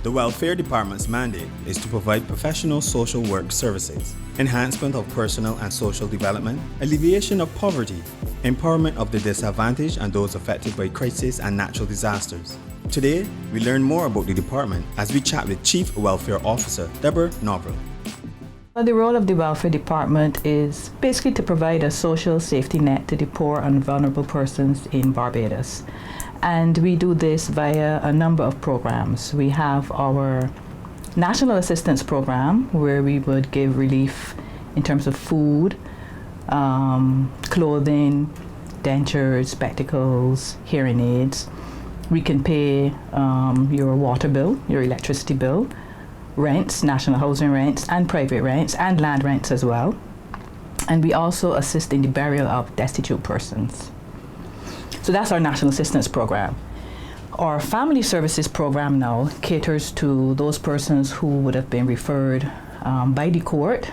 The Welfare Department's mandate is to provide professional social work services, enhancement of personal and social development, alleviation of poverty, empowerment of the disadvantaged and those affected by crisis and natural disasters. Today, we learn more about the department as we chat with Chief Welfare Officer Deborah Novril. The role of the Welfare Department is basically to provide a social safety net to the poor and vulnerable persons in Barbados. And we do this via a number of programs. We have our National Assistance Program, where we would give relief in terms of food, clothing, dentures, spectacles, hearing aids. We can pay your water bill, your electricity bill, rents, national housing rents, and private rents, and land rents as well. And we also assist in the burial of destitute persons. So that's our National Assistance Program. Our Family Services Program now caters to those persons who would have been referred by the court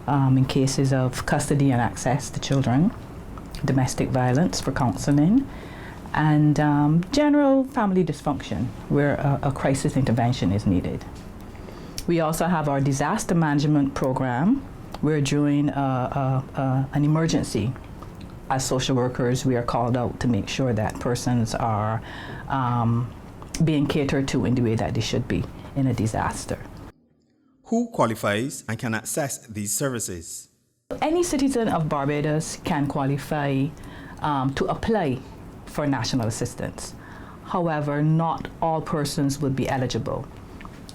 in cases of custody and access to children, domestic violence for counseling, and general family dysfunction where a crisis intervention is needed. We also have our Disaster Management Program, where during an emergency, as social workers, we are called out to make sure that persons are being catered to in the way that they should be in a disaster. Who qualifies and can access these services? Any citizen of Barbados can qualify to apply for national assistance. However, not all persons would be eligible.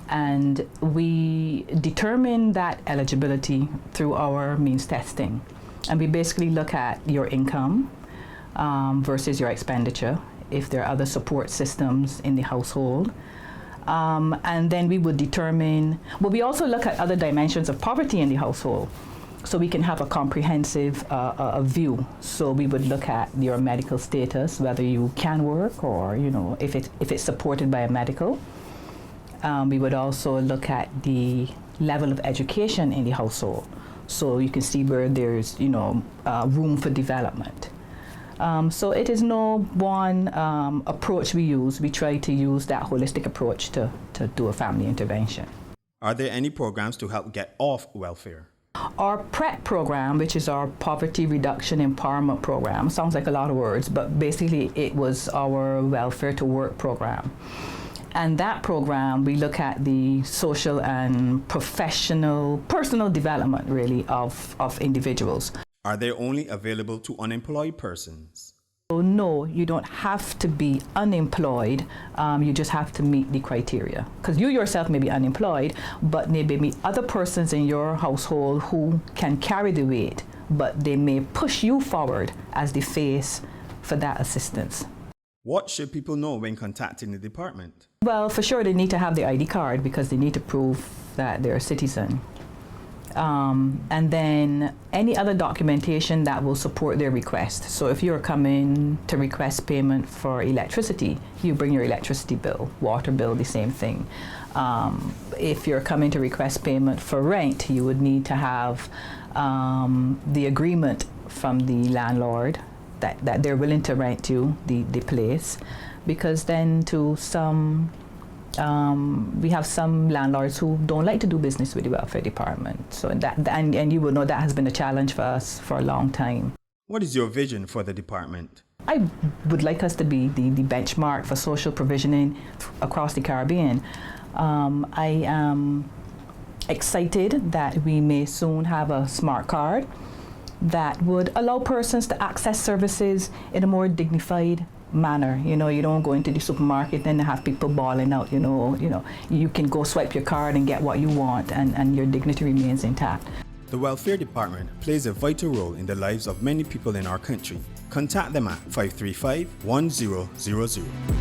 And we determine that eligibility through our means testing. And we basically look at your income versus your expenditure, if there are other support systems in the household. And then we would determine, but we also look at other dimensions of poverty in the household, so we can have a comprehensive view. So we would look at your medical status, whether you can work or, if it's supported by a medical. We would also look at the level of education in the household. So you can see where there's, room for development. So it is no one approach we use. We try to use that holistic approach to do a family intervention. Are there any programs to help get off welfare? Our PREP program, which is our Poverty Reduction Empowerment Program, sounds like a lot of words, but basically it was our Welfare to Work program. And that program, we look at the social and personal development, really, of individuals. Are they only available to unemployed persons? So no, you don't have to be unemployed. You just have to meet the criteria. Because you yourself may be unemployed, but there may be other persons in your household who can carry the weight, but they may push you forward as the face for that assistance. What should people know when contacting the department? Well, for sure, they need to have the ID card because they need to prove that they're a citizen. And then any other documentation that will support their request. So if you're coming to request payment for electricity, you bring your electricity bill, water bill, the same thing. If you're coming to request payment for rent, you would need to have the agreement from the landlord that they're willing to rent you the place, because then we have some landlords who don't like to do business with the Welfare Department. So and you will know that has been a challenge for us for a long time. What is your vision for the department? I would like us to be the benchmark for social provisioning across the Caribbean. I am excited that we may soon have a smart card that would allow persons to access services in a more dignified manner. You don't go into the supermarket and have people bawling out. You can go swipe your card and get what you want, and your dignity remains intact. The Welfare Department plays a vital role in the lives of many people in our country. Contact them at 535-1000.